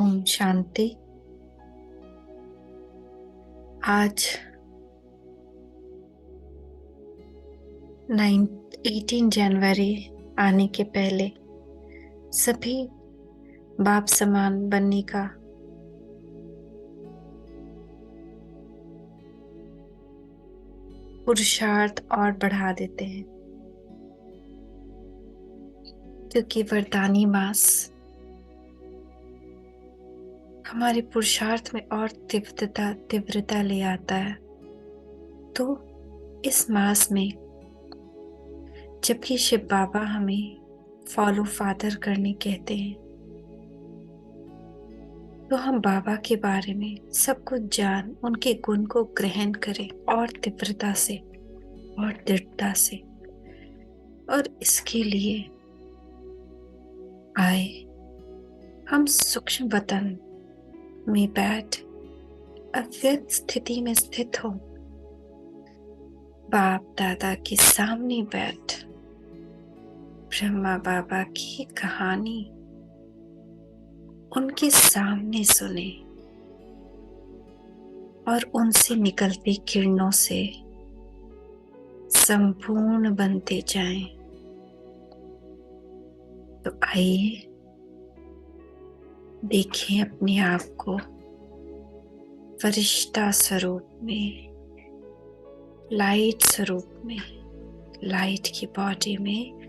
ओम शांति। आज 18 जनवरी आने के पहले सभी बाप समान बनने का पुरुषार्थ और बढ़ा देते हैं, क्योंकि वरदानी मास हमारे पुरुषार्थ में और तीव्रता ले आता है। तो इस मास में जबकि शिव बाबा हमें फॉलो फादर करने कहते हैं, तो हम बाबा के बारे में सब कुछ जान उनके गुण को ग्रहण करें और तीव्रता से और दृढ़ता से। और इसके लिए आए हम सूक्ष्म वतन में बैठ अव्यक्त स्थिति में स्थित हो, बाप दादा के सामने बैठ ब्रह्मा बाबा की कहानी उनके सामने सुने और उनसे निकलती किरणों से संपूर्ण बनते जाएं। तो आइए देखें अपने आप को फरिश्ता स्वरूप में, लाइट स्वरूप में, लाइट की बॉडी में,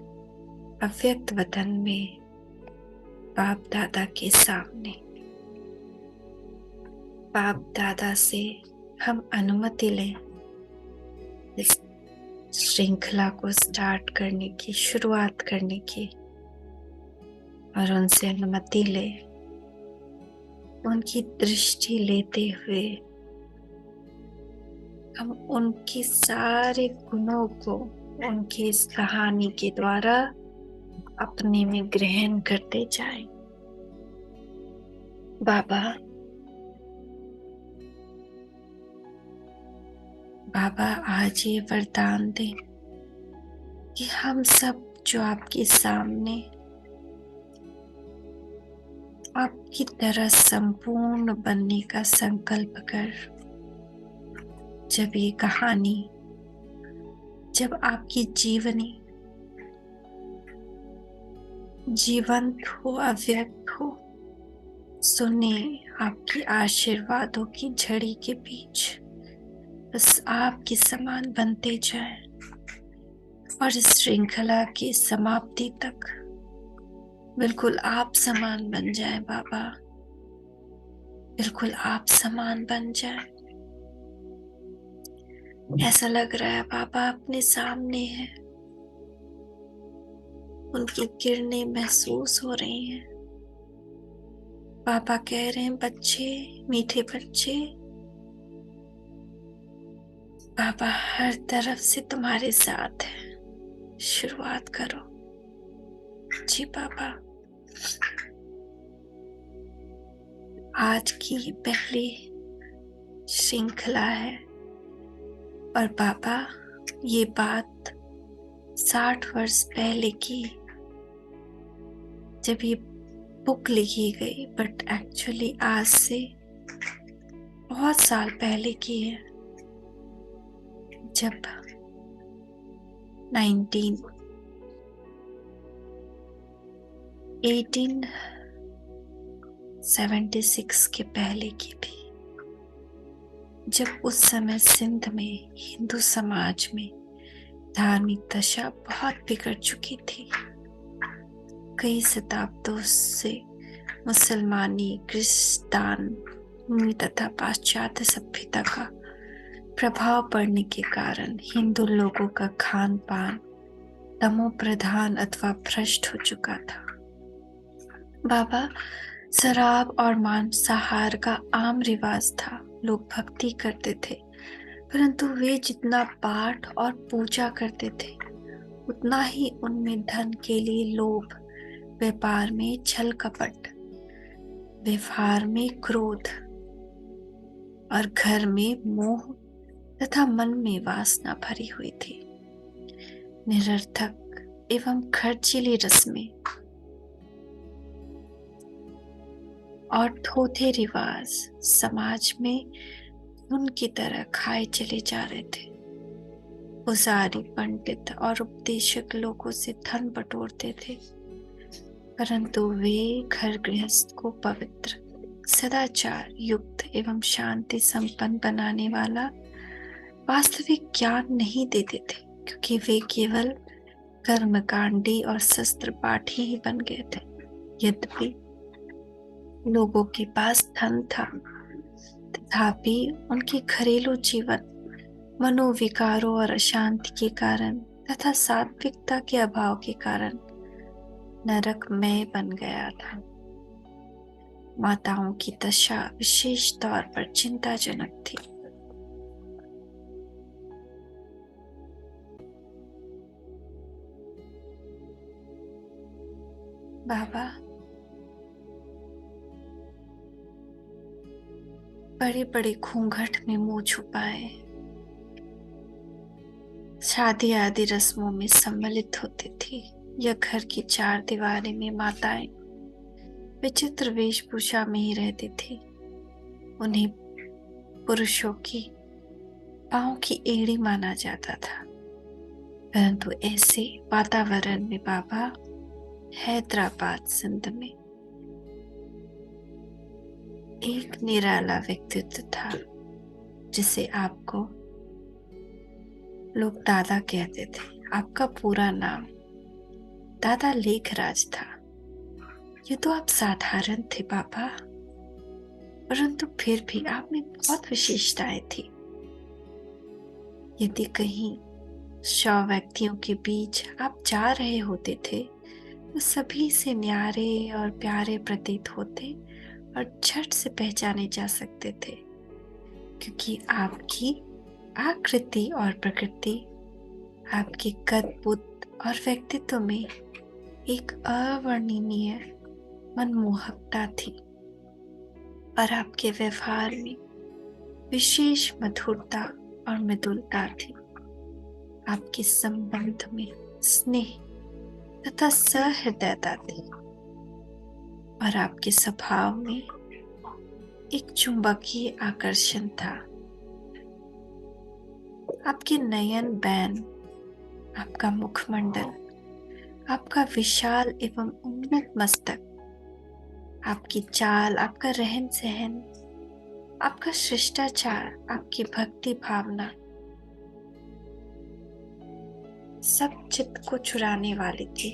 अव्यक्त वतन में, बाप दादा के सामने। बाप दादा से हम अनुमति लें इस श्रृंखला को स्टार्ट करने की, शुरुआत करने की, और उनसे अनुमति ले, उनकी दृष्टि लेते हुए हम उनके सारे गुणों को उनकी इस कहानी के द्वारा अपने में ग्रहण करते जाएं। बाबा आज ये वरदान दें कि हम सब जो आपके सामने आपकी तरह संपूर्ण बनने का संकल्प कर, जब ये कहानी, जब आपकी जीवनी जीवंत हो, अव्यक्त हो, सुने आपके आशीर्वादों की झड़ी के बीच बस आपके समान बनते जाए और इस श्रृंखला की समाप्ति तक बिल्कुल आप समान बन जाए। बाबा बिल्कुल आप समान बन जाए। ऐसा लग रहा है बाबा अपने सामने है, उनकी किरणें महसूस हो रही हैं। पापा कह रहे हैं, बच्चे, मीठे बच्चे, पापा हर तरफ से तुम्हारे साथ है, शुरुआत करो। जी पापा, आज की ये पहली श्रृंखला है और पापा ये बात 60 वर्ष पहले की, जब ये बुक लिखी गई, बट एक्चुअली आज से बहुत साल पहले की है, जब 1876 के पहले की भी, जब उस समय सिंध में हिंदू समाज में धार्मिक दशा बहुत बिगड़ चुकी थी। कई शताब्दों से मुसलमानी, क्रिस्तानी तथा पाश्चात्य सभ्यता का प्रभाव पड़ने के कारण हिंदू लोगों का खान पान तमो प्रधान अथवा भ्रष्ट हो चुका था। बाबा, शराब और मांसाहार का आम रिवाज था। लोग भक्ति करते थे, परंतु वे जितना पाठ और पूजा करते थे उतना ही उनमें धन के लिए लोभ, व्यापार में छल कपट, व्यवहार में क्रोध और घर में मोह तथा मन में वासना भरी हुई थी। निरर्थक एवं खर्चीली रस्में और थोथे रिवाज समाज में उनकी तरह खाए चले जा रहे थे। पुजारी, पंडित और उपदेशक लोगों से धन बटोरते थे, परंतु वे घर गृहस्थ को पवित्र, सदाचार युक्त एवं शांति संपन्न बनाने वाला वास्तविक ज्ञान नहीं देते थे, क्योंकि वे केवल कर्मकांडी और शस्त्र पाठी ही बन गए थे। यद्यपि लोगों के पास धन था, तथापि उनके घरेलू जीवन मनोविकारों और अशांति के कारण तथा सात्विकता के अभाव के कारण नरकमय बन गया था। माताओं की दशा विशेष तौर पर चिंताजनक थी। बाबा बड़े बड़े घूंघट में मुंह छुपाए शादी आदि रस्मों में सम्मिलित होती थी। यह घर की चार दीवारी में माताएं विचित्र वेशभूषा में ही रहती थी। उन्हें पुरुषों की पांव की एड़ी माना जाता था, परंतु ऐसे वातावरण में बाबा हैदराबाद सिंध में एक निराला व्यक्तित्व था, जिसे आपको लोग दादा कहते थे। आपका पूरा नाम दादा लेखराज था। ये तो आप साधारण थे बाबा, परंतु फिर भी आप में बहुत विशेषताएं थी। यदि कहीं 100 व्यक्तियों के बीच आप जा रहे होते थे, तो सभी से न्यारे और प्यारे प्रतीत होते और झट से पहचाने जा सकते थे, क्योंकि आपकी आकृति और प्रकृति, आपके कद बुद्ध और व्यक्तित्व में एक अवर्णनीय मनमोहकता थी और आपके व्यवहार में विशेष मधुरता और मृदुलता थी। आपके संबंध में स्नेह तथा सहृदयता थी और आपके स्वभाव में एक चुंबकीय आकर्षण था। आपके नयन बैन, आपका मुखमंडल, आपका विशाल एवं उन्नत मस्तक, आपकी चाल, आपका रहन सहन, आपका शिष्टाचार, आपकी भक्ति भावना सब चित्त को चुराने वाली थी।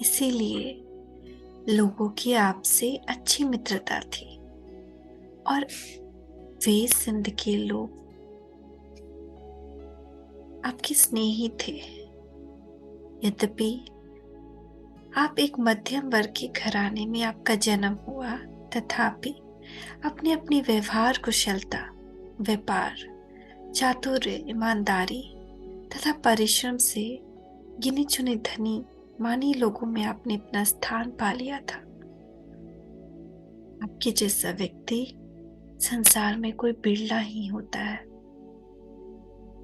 इसीलिए लोगों की आपसे अच्छी मित्रता थी और वे सिंध के लोग आपके स्नेही थे। यद्यपि आप एक मध्यम वर्ग के घराने में आपका जन्म हुआ, तथापि अपने अपनी व्यवहार कुशलता, व्यापार, चातुर्य, ईमानदारी तथा परिश्रम से गिने चुने धनी मानी लोगों में आपने अपना स्थान पा लिया था। आपके जैसा व्यक्ति संसार में कोई बिरला ही होता है।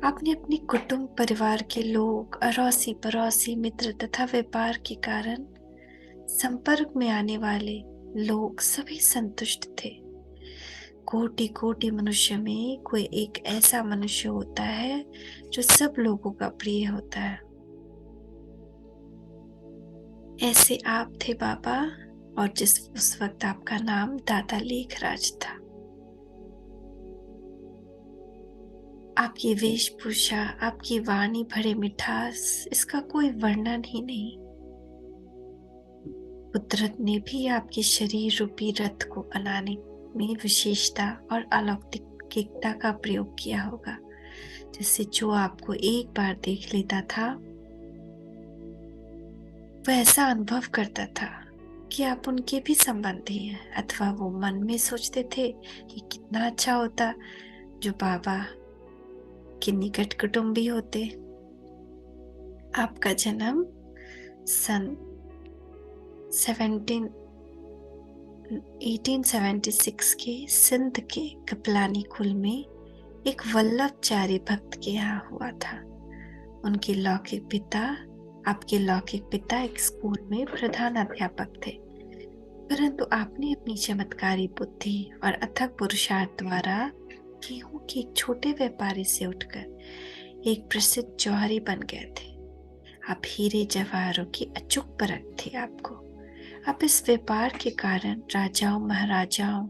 आपने अपने कुटुंब परिवार के लोग, अड़ोसी पड़ोसी, मित्र तथा व्यापार के कारण संपर्क में आने वाले लोग सभी संतुष्ट थे। कोटि कोटि मनुष्य में कोई एक ऐसा मनुष्य होता है जो सब लोगों का प्रिय होता है। ऐसे आप थे बाबा, और उस वक्त आपका नाम दादा लेखराज था। आपकी वेशभूषा, आपकी वाणी भरे मिठास, इसका कोई वर्णन ही नहीं। कुदरत ने भी आपके शरीर रूपी रथ को बनाने में विशेषता और अलौकिकता का प्रयोग किया होगा, जिससे जो आपको एक बार देख लेता था वह ऐसा अनुभव करता था कि आप उनके भी संबंधी हैं, अथवा वो मन में सोचते थे कि कितना अच्छा होता जो बाबा के निकट कुटुंबी होते। आपका जन्म सन 1876 के सिंध के कपलानी कुल में एक वल्लभचारी भक्त के यहाँ हुआ था। उनके लौकिक पिता, आपके लौकिक पिता एक स्कूल में प्रधान अध्यापक थे, परंतु आपने अपनी चमत्कारी बुद्धि और अथक पुरुषार्थ द्वारा गेहूं के एक छोटे व्यापारी से उठकर एक प्रसिद्ध जौहरी बन गए थे। आप हीरे जवाहरों की अचूक परख थी आपको। आप इस व्यापार के कारण राजाओं, महाराजाओं,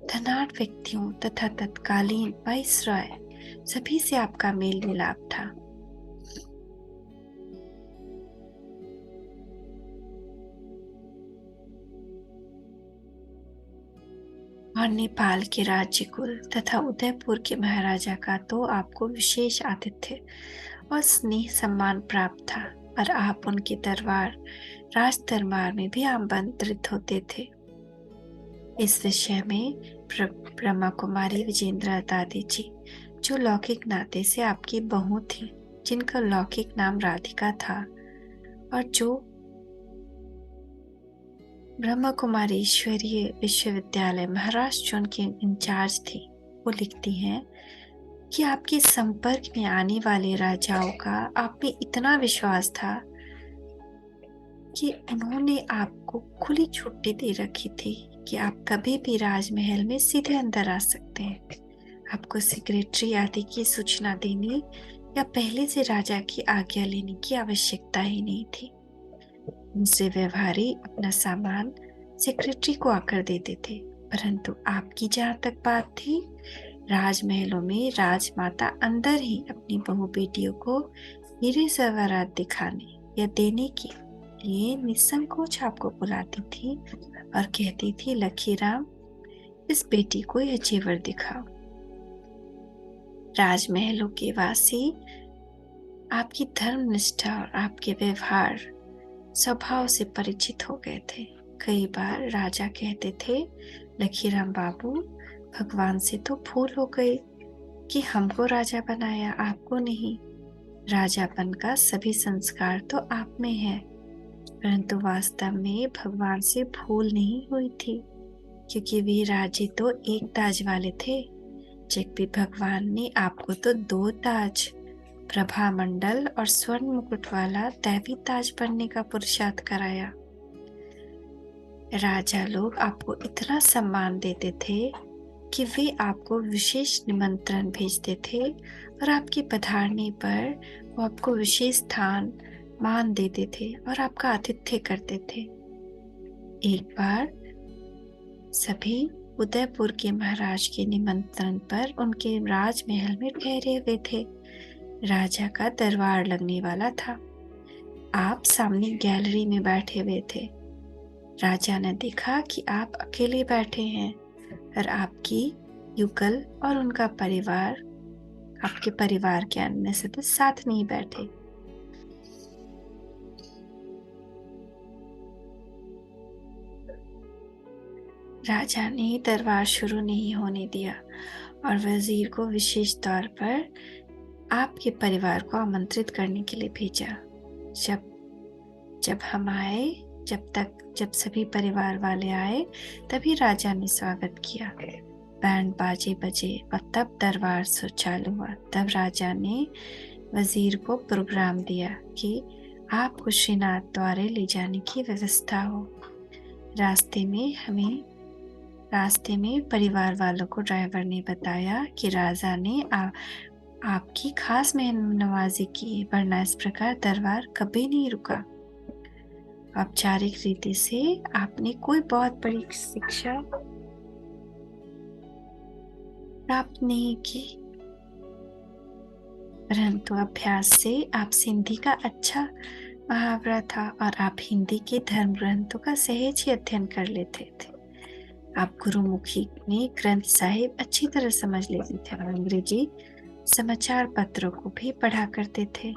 धनाढ्य व्यक्तियों तथा तत्कालीन वाइसरॉय सभी से आपका मेल मिलाप था। और नेपाल के राज्य कुल तथा उदयपुर के महाराजा का तो आपको विशेष आतिथ्य और स्नेह सम्मान प्राप्त था, और आप उनके राज दरबार में भी आमंत्रित होते थे। इस विषय में ब्रह्मा कुमारी विजेंद्र दादी जी, जो लौकिक नाते से आपकी बहू थी, जिनका लौकिक नाम राधिका था, और जो ब्रह्मा कुमारी ईश्वरीय विश्वविद्यालय महाराष्ट्र उनके इंचार्ज थी, वो लिखती हैं कि आपके संपर्क में आने वाले राजाओं का आप में इतना विश्वास था कि उन्होंने आपको खुली छुट्टी दे रखी थी कि आप कभी भी राजमहल में सीधे अंदर आ सकते हैं। आपको सेक्रेटरी आदि की सूचना देने या पहले से राजा की आज्ञा लेने की आवश्यकता ही नहीं थी। उनसे व्यवहारी अपना सामान सेक्रेटरी को आकर देते थे, परंतु आपकी जहाँ तक बात थी, राजमहलों में राजमाता अंदर ही अपनी बहू बेटियों को हीरे जवाहरात दिखाने या देने के लिए निसंकोच आपको बुलाती थी और कहती थी, लखीराम, इस बेटी को यह जेवर दिखाओ। राजमहलों के वासी आपकी धर्मनिष्ठा और आपके व्यवहार स्वभाव से परिचित हो गए थे। कई बार राजा कहते थे, लखीराम बाबू, भगवान से तो भूल हो गई कि हमको राजा बनाया, आपको नहीं। राजापन का सभी संस्कार तो आप में है, परंतु वास्तव में भगवान से भूल नहीं हुई थी, क्योंकि वे राजे तो एक ताज वाले थे, जबकि भगवान ने आपको तो 2 ताज, प्रभा मंडल और स्वर्ण मुकुट वाला दैवी ताज बनने का पुरुषार्थ कराया। राजा लोग आपको इतना सम्मान देते थे कि वे आपको विशेष निमंत्रण भेजते थे और आपके पधारने पर वो आपको विशेष स्थान मान देते थे और आपका आतिथ्य करते थे। एक बार सभी उदयपुर के महाराज के निमंत्रण पर उनके राजमहल में ठहरे हुए थे। राजा का दरबार लगने वाला था। आप सामने गैलरी में बैठे हुए थे। राजा ने देखा कि आप अकेले बैठे हैं और आपकी युगल और उनका परिवार, आपके परिवार के अन्य सदस्य साथ नहीं बैठे। राजा ने दरबार शुरू नहीं होने दिया और वजीर को विशेष तौर पर आपके परिवार को आमंत्रित करने के लिए भेजा। जब हम आए, जब सभी परिवार वाले आए, तभी राजा ने स्वागत किया। बैंड बाजे बजे और तब दरबार चालू हुआ। तब राजा ने वजीर को प्रोग्राम दिया कि आपको श्रीनाथ द्वारे ले जाने की व्यवस्था हो। रास्ते में परिवार वालों को ड्राइवर ने बताया कि राजा ने आपकी खास मेहमाननवाजी की, वरना इस प्रकार दरबार कभी नहीं रुका। औपचारिक रीति से आपने कोई बहुत बड़ी शिक्षा प्राप्त नहीं की, परंतु अभ्यास से आप सिंधी का अच्छा मुहावरा था और आप हिंदी के धर्म ग्रंथों का सहज ही अध्ययन कर लेते थे। आप गुरुमुखी में ग्रंथ साहिब अच्छी तरह समझ लेते थे और अंग्रेजी समाचार पत्रों को भी पढ़ा करते थे।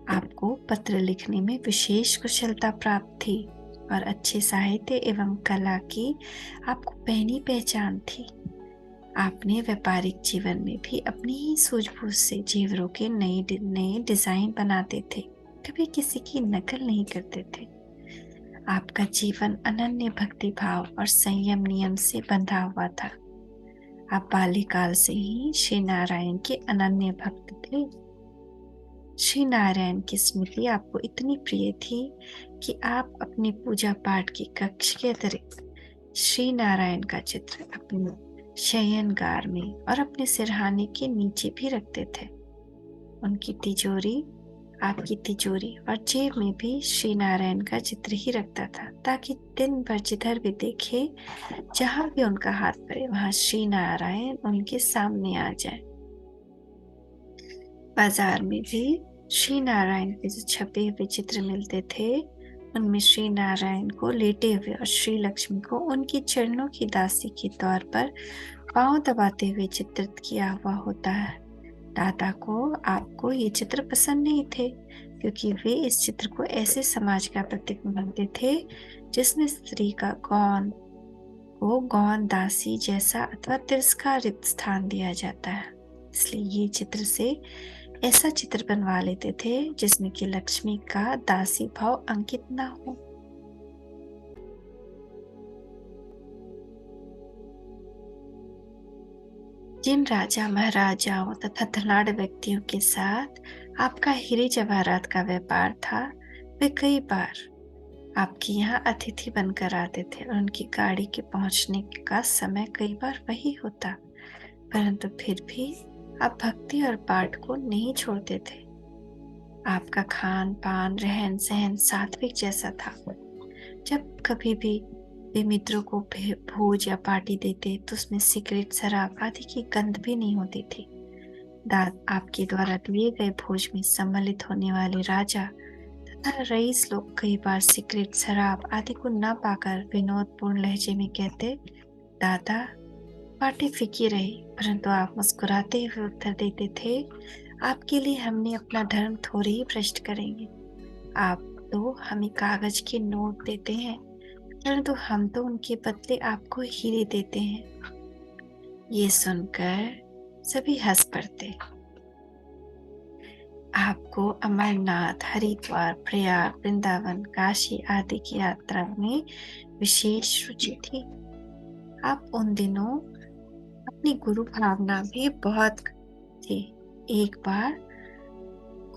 आपको पत्र लिखने में विशेष कुशलता प्राप्त थी और अच्छे साहित्य एवं कला की आपको पहली पहचान थी। आपने व्यापारिक जीवन में भी अपनी ही सूझबूझ से जेवरों के नए डिजाइन बनाते थे, कभी किसी की नकल नहीं करते थे। आपका जीवन अनन्य भक्ति भाव और संयम नियम से बंधा हुआ था। आप बाल्यकाल से ही श्री नारायण के अनन्य भक्त थे। श्री नारायण की स्मृति आपको इतनी प्रिय थी कि आप अपनी पूजा पाठ की कक्ष के अतिरिक्त श्री नारायण का चित्र अपने शयनगार में और अपने सिरहाने के नीचे भी रखते थे। उनकी तिजोरी, आपकी तिजोरी और जेब में भी श्री नारायण का चित्र ही रखता था, ताकि दिन भर जिधर भी देखे, जहां भी उनका हाथ पड़े, वहां श्री नारायण उनके सामने आ जाए। बाजार में भी श्री नारायण के जो छपे हुए चित्र मिलते थे, उनमें श्री नारायण को लेटे हुए और श्री लक्ष्मी को उनकी चरणों की दासी के तौर पर पांव दबाते हुए चित्रित किया हुआ होता है। दादा को आपको ये चित्र पसंद नहीं थे, क्योंकि वे इस चित्र को ऐसे समाज का प्रतीक मानते थे जिसमें स्त्री का गौण दासी जैसा अथवा तिरस्कारित स्थान दिया जाता है। इसलिए ये चित्र से ऐसा चित्र बनवा लेते थे जिसमें कि लक्ष्मी का दासी भाव अंकित ना हो। जिन राजा महाराजाओं तथा धनाढ़ व्यक्तियों के साथ आपका हीरे जवाहरात का व्यापार था, वे कई बार आपके यहाँ अतिथि बनकर आते थे और उनकी गाड़ी के पहुंचने का समय कई बार वही होता, परंतु फिर भी आप भक्ति और पाठ को नहीं छोड़ते थे। आपका खान पान, रहन सहन सात्विक जैसा था। जब कभी भी वे मित्रों को भोज या पार्टी देते तो उसमें सिगरेट, शराब आदि की गंध भी नहीं होती थी। आपके द्वारा दिए गए भोज में सम्मिलित होने वाले राजा तथा रईस लोग कई बार सिगरेट, शराब आदि को न पाकर विनोदपूर्ण लहजे में कहते, दादा पार्टी फीकी रही, परंतु आप मुस्कुराते हुए उत्तर देते थे, आपके लिए हमने अपना धर्म थोड़े ही भ्रष्ट करेंगे। आप तो हमें कागज के नोट देते हैं, परंतु हम तो उनके बदले आपको हीरे देते हैं। ये सुनकर सभी हंस पड़ते। आपको अमरनाथ, हरिद्वार, प्रयाग, वृंदावन, काशी आदि की यात्रा में विशेष रुचि थी। आप उन दिनों अपनी गुरु भावना भी बहुत थी। एक बार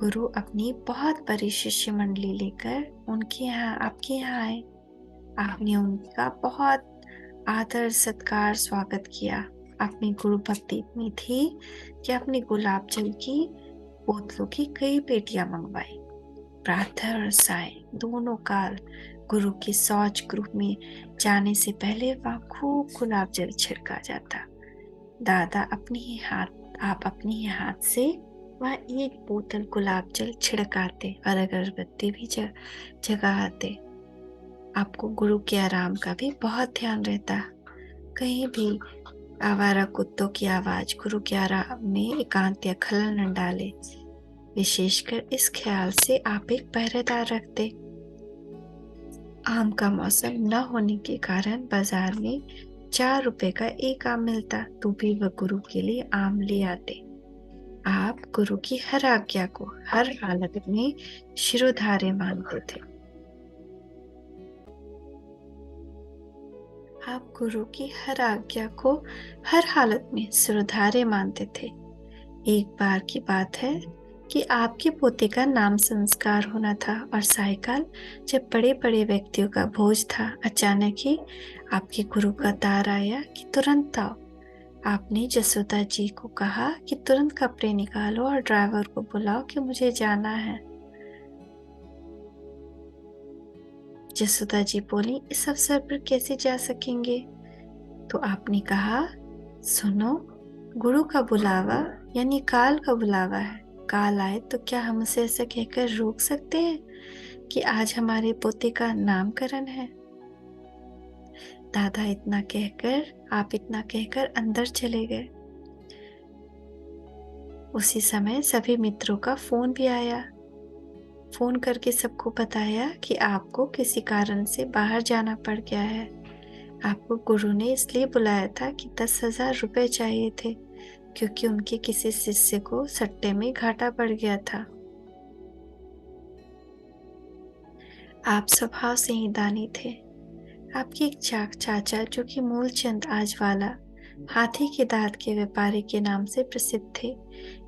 गुरु अपनी बहुत बड़ी शिष्य मंडली लेकर आपके यहाँ आए। आपने उनका बहुत आदर सत्कार स्वागत किया। अपनी गुरु भक्ति इतनी थी कि अपने गुलाब जल की बोतलों की कई पेटियां मंगवाई। प्रातः और साय दोनों काल गुरु के शौच गृह में जाने से पहले वहां खूब गुलाब जल छिड़का जाता। दादा आप अपने ही हाथ से वह एक बोतल गुलाब जल छिड़काते और अगरबत्ती भी जगाते। आपको गुरु के आराम का भी बहुत ध्यान रहता। कहीं भी आवारा कुत्तों की आवाज गुरु के आराम में एकांत या खलल न डाले। विशेषकर इस ख्याल से आप एक पहरेदार रखते। आम का मौसम न होने के कारण बाजार में 4 रुपए का एक आम मिलता, तो भी वह गुरु के लिए आम ले आते। आप गुरु की हर आज्ञा को हर हालत में शिरोधार्य मानते थे। आप गुरु की हर आज्ञा को हर हालत में शिरोधार्य मानते थे। एक बार की बात है कि आपके पोते का नाम संस्कार होना था और सायकाल जब बड़े बड़े व्यक्तियों का भोज था, अचानक ही आपके गुरु का तार आया कि तुरंत आओ। आपने जसोदा जी को कहा कि तुरंत कपड़े निकालो और ड्राइवर को बुलाओ कि मुझे जाना है। जसोदा जी बोली, इस अवसर पर कैसे जा सकेंगे? तो आपने कहा, सुनो, गुरु का बुलावा यानी काल का बुलावा है। काल आए तो क्या हम उसे ऐसा कहकर रोक सकते हैं कि आज हमारे पोते का नामकरण है? दादा आप इतना कहकर अंदर चले गए। उसी समय सभी मित्रों का फोन भी आया। फोन करके सबको बताया कि आपको किसी कारण से बाहर जाना पड़ गया है। आपको गुरु ने इसलिए बुलाया था कि 10,000 रुपए चाहिए थे, क्योंकि उनके किसी शिष्य को सट्टे में घाटा पड़ गया था। आप स्वभाव से ही दानी थे। आपके एक चाचा जो कि मूलचंद आजवाला हाथी के दांत के व्यापारी के नाम से प्रसिद्ध थे।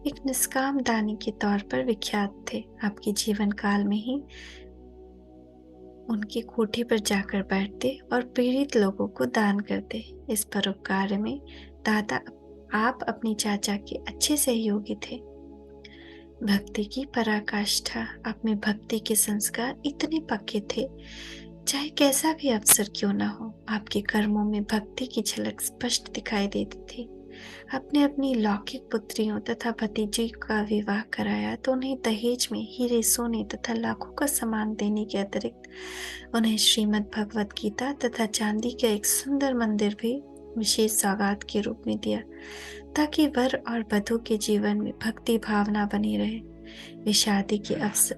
एक निष्काम दानी के तौर पर विख्यात थे। आपके जीवन काल में ही उनकी कोठी पर जाकर बैठते और पीड़ित लोगों को दान करते। इस परोपकार में दादा आप अपनी चाचा के अच्छे सहयोगी थे। भक्ति की पराकाष्ठा। आप में भक्ति के संस्कार इतने पक्के थे, चाहे कैसा भी अवसर क्यों न हो, आपके कर्मों में भक्ति की झलक स्पष्ट दिखाई देती थी। आपने अपनी लौकिक पुत्रियों तथा भतीजी का विवाह कराया तो उन्हें दहेज में हीरे सोने तथा लाखों का सामान देने के अतिरिक्त उन्हें श्रीमद् भगवत गीता तथा चांदी का एक सुंदर मंदिर भी विशेष सौगात के रूप में दिया, ताकि वर और वधू के जीवन में भक्ति भावना बनी रहे।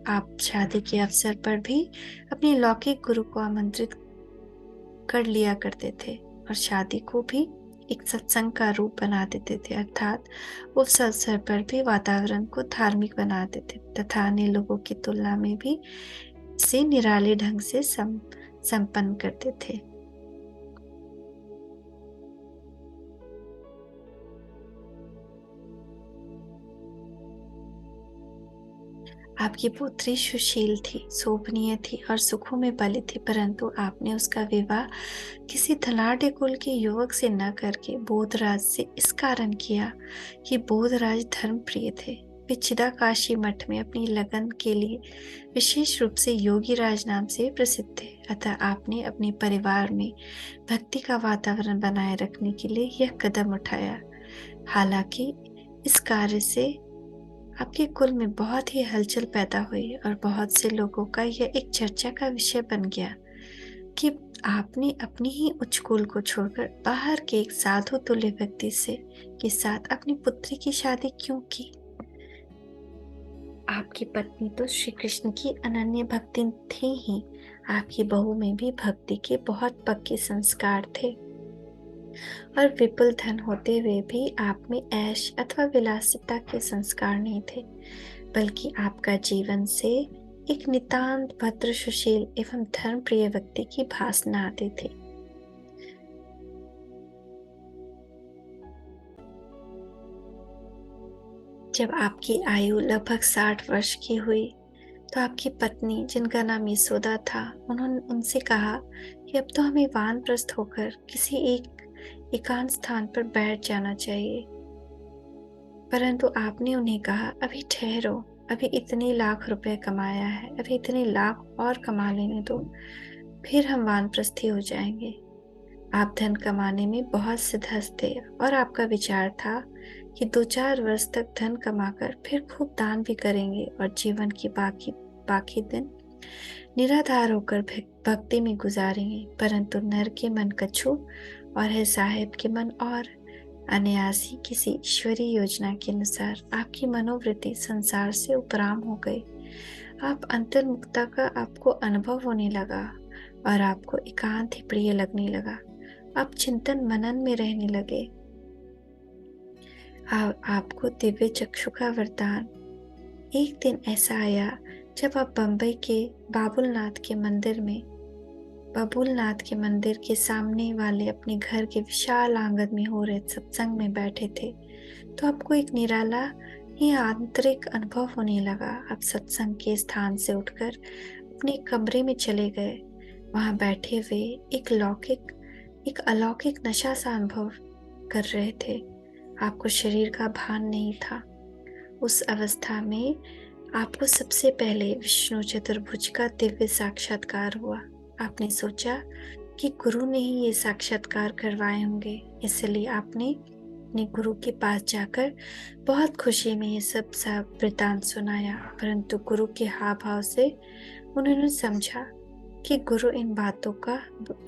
आप शादी के अवसर पर भी अपने लौकिक गुरु को आमंत्रित कर लिया करते थे और शादी को भी एक सत्संग का रूप बना देते थे, अर्थात उस अवसर पर भी वातावरण को धार्मिक बना देते तथा अन्य लोगों की तुलना में भी इसे निराले ढंग से संपन्न करते थे। आपकी पुत्री सुशील थी, शोभनीय थी और सुखों में बली थी, परंतु आपने उसका विवाह किसी धनाढ़ कुल के युवक से न करके बोधराज से इस कारण किया कि बोधराज धर्म प्रिय थे। वे चिदाकाशी मठ में अपनी लगन के लिए विशेष रूप से योगी राज नाम से प्रसिद्ध थे। अतः आपने अपने परिवार में भक्ति का वातावरण बनाए रखने के लिए यह कदम उठाया। हालांकि इस कार्य से आपके कुल में बहुत ही हलचल पैदा हुई और बहुत से लोगों का यह एक चर्चा का विषय बन गया कि आपने अपनी ही उच्च कुल को छोड़कर बाहर के एक साधु तुल्य व्यक्ति से के साथ अपनी पुत्री की शादी क्यों की। आपकी पत्नी तो श्री कृष्ण की अनन्य भक्ति थी ही, आपकी बहू में भी भक्ति के बहुत पक्के संस्कार थे और विपुल धन होते हुए भी आप में ऐश अथवा विलासिता के संस्कार नहीं थे, बल्कि आपका जीवन से एक नितांत भद्र सुशील एवं धर्म प्रिय व्यक्ति की भास न आती थी। जब आपकी आयु लगभग 60 वर्ष की हुई तो आपकी पत्नी, जिनका नाम यशोदा था, उन्होंने उनसे कहा कि अब तो हमें वानप्रस्थ होकर किसी एक एकांत स्थान पर बैठ जाना चाहिए। परंतु आपने उन्हें कहा, अभी ठहरो, अभी इतने लाख रुपए कमाया है, अभी इतने लाख और कमा लेने दो, फिर हम वानप्रस्थी हो जाएंगे। आप धन कमाने में बहुत सिद्धहस्त थे और आपका विचार था कि 2-4 वर्ष तक धन कमाकर फिर खूब दान भी करेंगे और जीवन की बाकी दिन निराधार होकर भक्ति में गुजारेंगे। परंतु नर के मन कछु और है साहेब के मन और। अनायासी किसी ईश्वरीय योजना के अनुसार आपकी मनोवृत्ति संसार से उपराम हो गई। आप अंतर्मुखता का आपको अनुभव होने लगा और आपको एकांत ही प्रिय लगने लगा। आप चिंतन मनन में रहने लगे। आपको दिव्य चक्षु का वरदान। एक दिन ऐसा आया जब आप बंबई के बाबुलनाथ के मंदिर के सामने वाले अपने घर के विशाल आंगन में हो रहे सत्संग में बैठे थे, तो आपको एक निराला ही आंतरिक अनुभव होने लगा। आप सत्संग के स्थान से उठकर अपने कमरे में चले गए। वहां बैठे हुए एक अलौकिक नशा सा अनुभव कर रहे थे। आपको शरीर का भान नहीं था। उस अवस्था में आपको सबसे पहले विष्णु चतुर्भुज का दिव्य साक्षात्कार हुआ। आपने सोचा कि गुरु ने ही ये साक्षात्कार करवाए होंगे, इसलिए आपने अपने गुरु के पास जाकर बहुत खुशी में ये सब वृतांत सुनाया। परंतु गुरु के हाव भाव से उन्होंने समझा कि गुरु इन बातों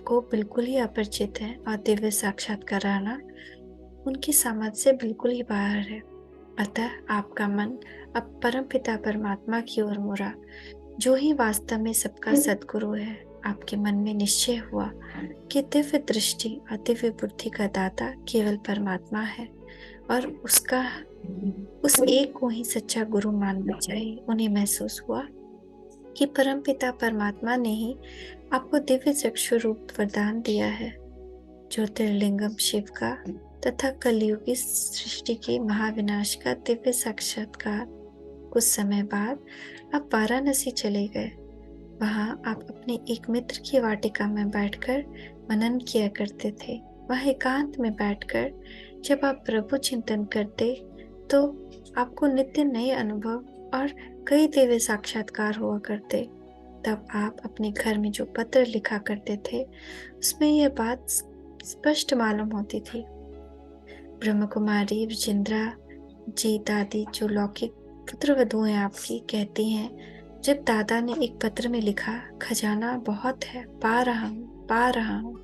को बिल्कुल ही अपरिचित है और दिव्य साक्षात्कार कराना उनकी समझ से बिल्कुल ही बाहर है। अतः आपका मन अब परमपिता परमात्मा की ओर मुड़ा, जो ही वास्तव में सबका सद्गुरु है। आपके मन में निश्चय हुआ कि दिव्य दृष्टि और दिव्य बुद्धि का दाता केवल परमात्मा है और उस एक को ही सच्चा गुरु मानना चाहिए। उन्हें महसूस हुआ कि परमपिता परमात्मा ने ही आपको दिव्य चक्षु रूप वरदान दिया है। ज्योतिर्लिंगम शिव का तथा कलयुग की सृष्टि के महाविनाश का दिव्य साक्षात्कार। कुछ समय बाद आप वाराणसी चले गए। वहां आप अपने एक मित्र की वाटिका में बैठकर मनन किया करते थे। वह एकांत में बैठकर जब आप प्रभु चिंतन करते तो आपको नित्य नए अनुभव और कई दिव्य साक्षात्कार हुआ करते। तब आप अपने घर में जो पत्र लिखा करते थे उसमें यह बात स्पष्ट मालूम होती थी। ब्रह्म कुमारी विजेंद्रा जी दादी जो लौकिक पुत्रवधू हैं आपकी, कहती हैं, जब दादा ने एक पत्र में लिखा, खजाना बहुत है, पा रहा हूँ, पा रहा हूँ।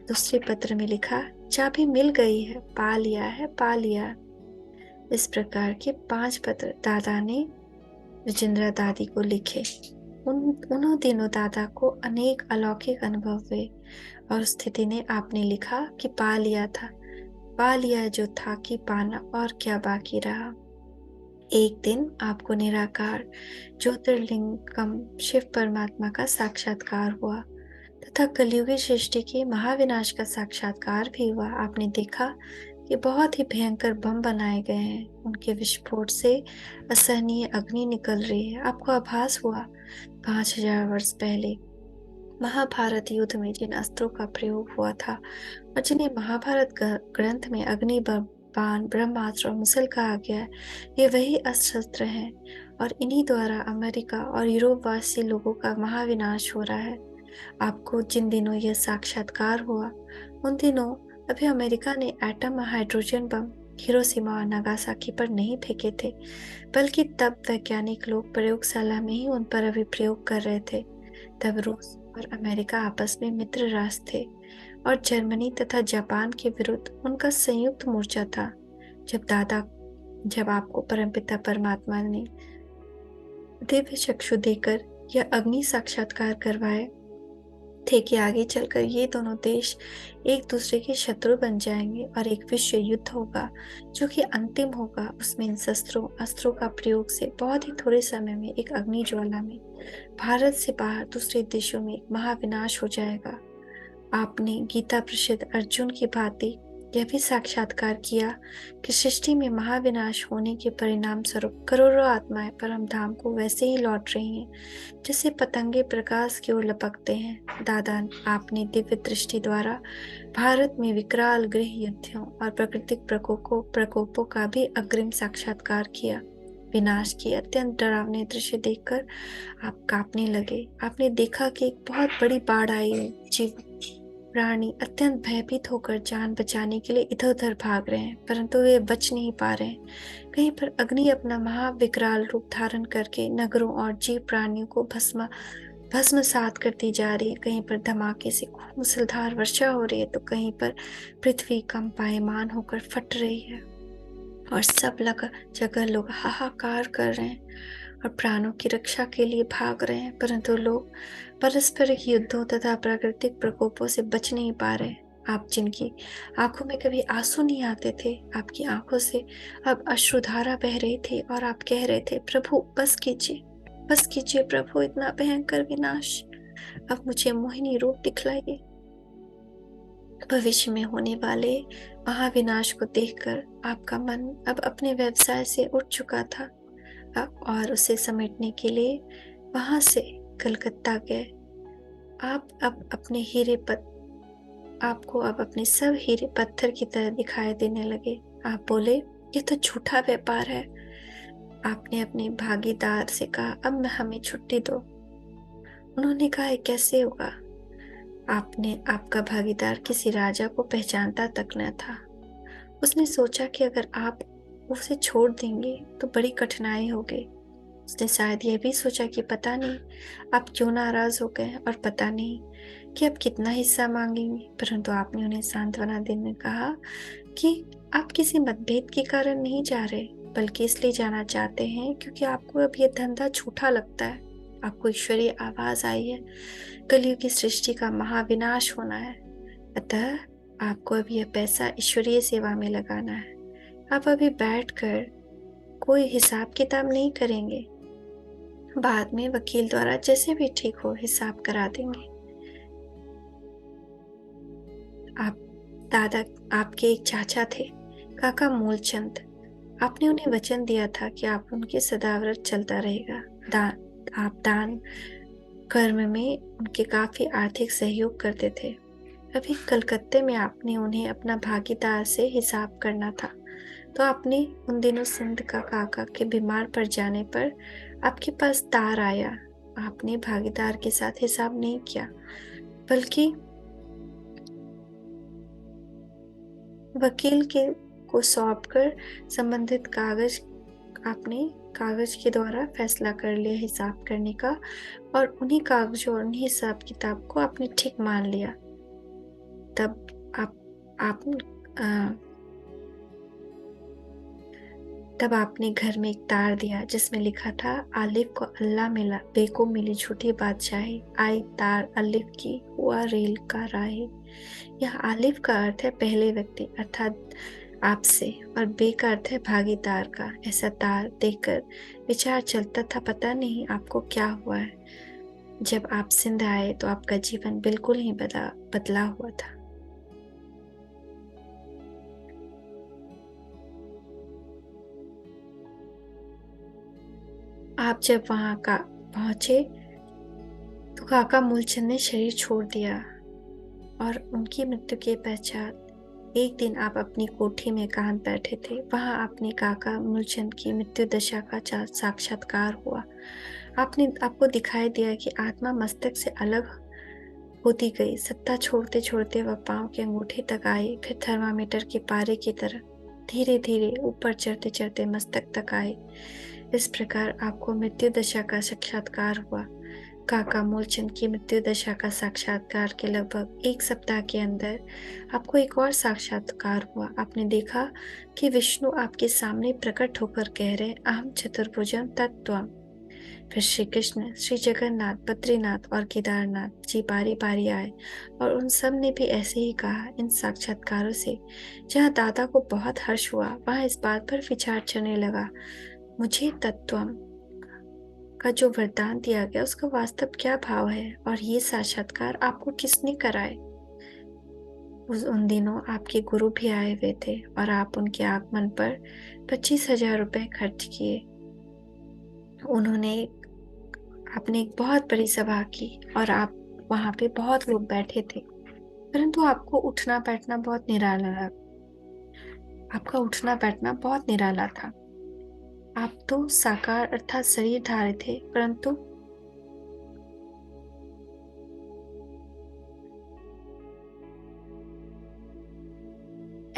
दूसरे पत्र में लिखा, चाबी मिल गई है, पा लिया है, पा लिया। इस प्रकार के 5 पत्र दादा ने विजेंद्रा दादी को लिखे। उन्हों दिनों दादा को अनेक अलौकिक अनुभव हुए और स्थिति ने आपने लिखा कि पा लिया था, पा लिया जो था कि पाना और क्या बाकी रहा। एक दिन आपको निराकार ज्योतिर्लिंगम शिव परमात्मा का साक्षात्कार हुआ तथा कलयुगी सृष्टि के महाविनाश का साक्षात्कार भी हुआ। आपने देखा कि बहुत ही भयंकर बम बनाए गए हैं, उनके विस्फोट से असहनीय अग्नि निकल रही है। आपको आभास हुआ 5000 वर्ष पहले महाभारत युद्ध में जिन अस्त्रों का प्रयोग हुआ था और जिन्हें महाभारत ग्रंथ में अग्नि, बाण, ब्रह्मास्त्र और मुसल कहा गया है, ये वही अस्त्र हैं और इन्हीं द्वारा अमेरिका और यूरोप वासी लोगों का महाविनाश हो रहा है। आपको जिन दिनों यह साक्षात्कार हुआ उन दिनों अभी अमेरिका ने एटम और हाइड्रोजन बम हिरोशिमा और नागासाकी पर नहीं फेंके थे, बल्कि तब वैज्ञानिक लोग प्रयोगशाला में ही उन पर अभी प्रयोग कर रहे थे। तब रूस और अमेरिका आपस में मित्र राष्ट्र थे और जर्मनी तथा जापान के विरुद्ध उनका संयुक्त मोर्चा था। जब आपको परमपिता परमात्मा ने दिव्य चक्षु देकर यह अग्नि साक्षात्कार करवाए थे कि आगे चलकर ये दोनों देश एक दूसरे के शत्रु बन जाएंगे और एक विश्व युद्ध होगा जो कि अंतिम होगा। उसमें इन अस्त्रों का प्रयोग से बहुत ही थोड़े समय में एक अग्नि ज्वाला में भारत से बाहर दूसरे देशों में एक महाविनाश हो जाएगा। आपने गीता प्रसिद्ध अर्जुन की भांति यह भी साक्षात्कार किया कि सृष्टि में महाविनाश होने के परिणाम स्वरूप करोड़ों आत्माएं परम धाम को वैसे ही लौट रही हैं जैसे पतंगे प्रकाश की ओर लपकते हैं। दादा, आपने दिव्य दृष्टि द्वारा भारत में विकराल गृह युद्धों और प्राकृतिक प्रकोपों का भी अग्रिम साक्षात्कार किया। विनाश की अत्यंत डरावने दृश्य देखकर आप कांपने लगे। आपने देखा कि एक बहुत बड़ी बाढ़ आई है। जीव प्राणी अत्यंत भयभीत होकर जान बचाने के लिए इधर उधर भाग रहे हैं, परंतु वे बच नहीं पा रहे हैं। कहीं पर अग्नि अपना महाविकराल रूप धारण करके नगरों और जीव प्राणियों को भस्मसात करती जा रही है। कहीं पर धमाके से मूसलाधार वर्षा हो रही है तो कहीं पर पृथ्वी कंपायमान होकर फट रही है और सब जगह लोग हाहाकार कर रहे हैं और प्राणों की रक्षा के लिए भाग रहे हैं, परंतु लोग पारस्परिक युद्धों तथा प्राकृतिक प्रकोपों से बच नहीं पा रहे। आप जिनकी आंखों में कभी आंसू नहीं आते थे, आपकी आंखों से अब अश्रुधारा बह रही थी और आप कह रहे थे, प्रभु बस कीजिए प्रभु, इतना भयंकर विनाश, अब मुझे मोहिनी रूप दिखलाइए। भविष्य में होने वाले महाविनाश को देखकर आपका मन अब अपने व्यवसाय से उठ चुका था और उसे समेटने के लिए वहां से कलकत्ता गए। आपको अब अपने सब हीरे पत्थर की तरह दिखाई देने लगे। आप बोले, ये तो झूठा व्यापार है। आपने अपने भागीदार से कहा, अब हमें छुट्टी दो। उन्होंने कहा, ये कैसे होगा? आपका भागीदार किसी राजा को पहचानता तक न था। उसने सोचा कि अगर आप उसे छोड़ देंगे तो बड़ी कठिनाई होगी। उसने शायद यह भी सोचा कि पता नहीं आप क्यों नाराज हो गए और पता नहीं कि आप कितना हिस्सा मांगेंगे, परंतु आपने उन्हें सांत्वना देने कहा कि आप किसी मतभेद के कारण नहीं जा रहे, बल्कि इसलिए जाना चाहते हैं क्योंकि आपको अब यह धंधा झूठा लगता है। आपको ईश्वरीय आवाज आई है, कलयुग की सृष्टि का महाविनाश होना है, अतः आपको अब यह पैसा ईश्वरीय सेवा में लगाना है। आप अभी बैठकर कोई हिसाब किताब नहीं करेंगे, बाद में वकील द्वारा जैसे भी ठीक हो हिसाब करा देंगे। दादा आपके एक चाचा थे, काका मूलचंद। आपने उन्हें वचन दिया था कि आप उनके सदाव्रत चलता रहेगा। आप दान कर्म में उनके काफी आर्थिक सहयोग करते थे। अभी कलकत्ते में आपने उन्हें अपना भागीदार से हिसाब करना था, तो आपने उन दिनों सिंध का काका के बीमार पड़ जाने पर आपके पास तार आया। आपने भागीदार के साथ हिसाब नहीं किया, बल्कि वकील के को सौंपकर संबंधित आपने कागज के द्वारा फैसला कर लिया हिसाब करने का, और उन्हीं कागजों और उन्हीं हिसाब किताब को आपने ठीक मान लिया। तब आप तब आपने घर में एक तार दिया जिसमें लिखा था, आलिफ को अल्लाह मिला, बे को मिली झूठी बादशाही, आई तार अलिफ की हुआ रेल का राही। यह आलिफ का अर्थ है पहले व्यक्ति अर्थात आपसे, और बे का अर्थ है भागीदार का। ऐसा तार देखकर विचार चलता था, पता नहीं आपको क्या हुआ है। जब आप सिंध आए तो आपका जीवन बिल्कुल ही बदला हुआ था। आप जब वहां का पहुंचे तो काका मूलचंद ने शरीर छोड़ दिया, और उनकी मृत्यु के पश्चात एक दिन आप अपनी कोठी में एकांत बैठे थे। वहां आपने काका मूलचंद की मृत्यु दशा का साक्षात्कार हुआ। आपको दिखाई दिया कि आत्मा मस्तक से अलग होती गई। सत्ता छोड़ते छोड़ते वह पांव के अंगूठे तक आई, फिर थर्मामीटर के पारे की तरह धीरे धीरे ऊपर चढ़ते चढ़ते मस्तक तक आई। इस प्रकार आपको मृत्यु दशा का साक्षात्कार हुआ। काका मूलचंद की मृत्यु दशा का साक्षात्कार के लगभग एक सप्ताह के अंदर आपको एक और साक्षात्कार हुआ। आपने देखा कि विष्णु आपके सामने प्रकट होकर कह रहे, अहम चतुर्भुजम तत्त्वम। फिर श्री कृष्ण, श्री जगन्नाथ, बद्रीनाथ और केदारनाथ जी बारी बारी आए, और उन सब ने भी ऐसे ही कहा। इन साक्षात्कारों से जहाँ दादा को बहुत हर्ष हुआ, वहां इस बात पर विचार चलने लगा, मुझे तत्त्वम का जो वरदान दिया गया उसका वास्तव क्या भाव है, और ये साक्षात्कार आपको किसने कराए। उन दिनों आपके गुरु भी आए हुए थे, और आप उनके आगमन पर 25,000 रुपए खर्च किए। आपने एक बहुत बड़ी सभा की, और आप वहां पे बहुत लोग बैठे थे, परंतु आपका उठना बैठना बहुत निराला था। आप तो साकार अर्थात शरीरधारी थे, परंतु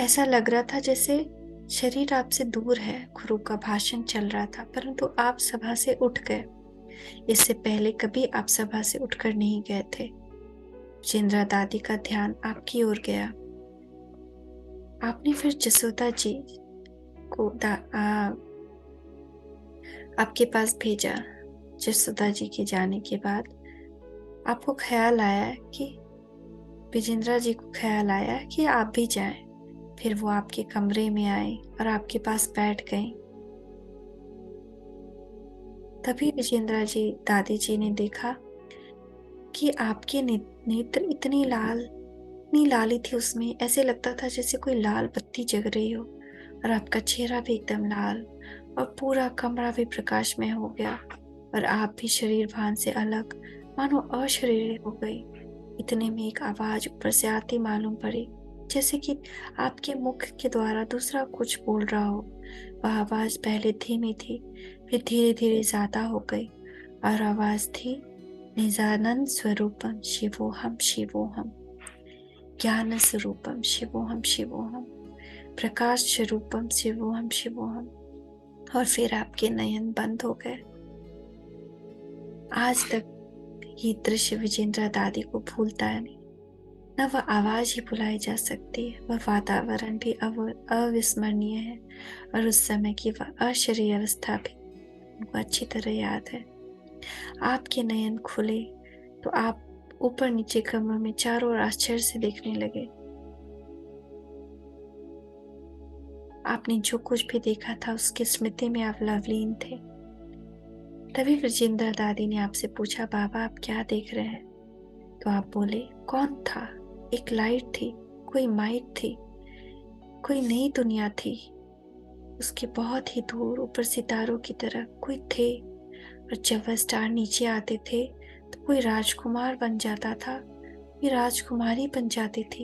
ऐसा लग रहा था जैसे शरीर आपसे दूर है। गुरु का भाषण चल रहा था, परंतु आप सभा से उठ गए। इससे पहले कभी आप सभा से उठकर नहीं गए थे। जिंद्रा दादी का ध्यान आपकी ओर गया। आपने फिर जसोदा जी को आपके पास भेजा। जसोदा जी के जाने के बाद आपको ख्याल आया कि विजेंद्रा जी को ख्याल आया कि आप भी जाएं। फिर वो आपके कमरे में आए और आपके पास बैठ गए। तभी विजेंद्रा जी दादी जी ने देखा कि आपके नेत्र इतनी लाली थी, उसमें ऐसे लगता था जैसे कोई लाल बत्ती जग रही हो, और आपका चेहरा भी एकदम लाल, और पूरा कमरा भी प्रकाशमय हो गया, और आप भी शरीर भान से अलग मानो अशरीरी हो गई। इतने में एक आवाज ऊपर से आती मालूम पड़ी, जैसे कि आपके मुख के द्वारा दूसरा कुछ बोल रहा हो। वह आवाज पहले धीमी थी, फिर धीरे धीरे ज्यादा हो गई, और आवाज थी, निजानंद स्वरूपम शिवोहम शिवोहम, ज्ञान स्वरूपम शिवोहम शिवोहम, प्रकाश स्वरूपम शिवोहम शिवोहम। और फिर आपके नयन बंद हो गए। आज तक ये दृश्य विजेंद्रा दादी को भूलता है नहीं। न वह आवाज ही भुलाई जा सकती है, वह वातावरण भी अविस्मरणीय है, और उस समय की वह अशरीरी अवस्था भी उनको अच्छी तरह याद है। आपके नयन खुले तो आप ऊपर नीचे कमरों में चारों ओर आश्चर्य से देखने लगे। आपने जो कुछ भी देखा था उसकी स्मृति में आप लवलीन थे। तभी विजेंद्र दादी ने आपसे पूछा, बाबा आप क्या देख रहे हैं? तो आप बोले, कौन था? एक लाइट थी, कोई माइट थी, कोई नई दुनिया थी। उसके बहुत ही दूर ऊपर सितारों की तरह कोई थे, और जब वह स्टार नीचे आते थे तो कोई राजकुमार बन जाता था, ये राजकुमारी बन जाती थी।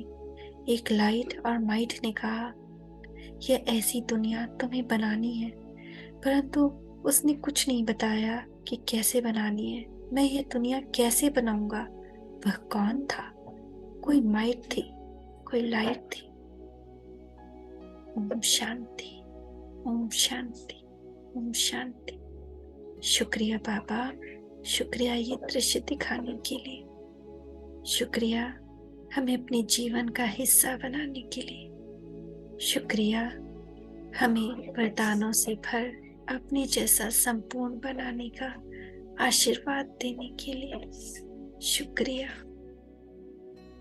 एक लाइट और माइट ने कहा, यह ऐसी दुनिया तुम्हें बनानी है, परंतु उसने कुछ नहीं बताया कि कैसे बनानी है। मैं यह दुनिया कैसे बनाऊंगा? वह कौन था? कोई माइट थी, कोई लाइट थी। ओम शांति, ओम शांति, ओम शांति। शुक्रिया बाबा, शुक्रिया ये दृश्य दिखाने के लिए, शुक्रिया हमें अपने जीवन का हिस्सा बनाने के लिए, शुक्रिया हमें वरदानों से भर अपने जैसा संपूर्ण बनाने का आशीर्वाद देने के लिए, शुक्रिया।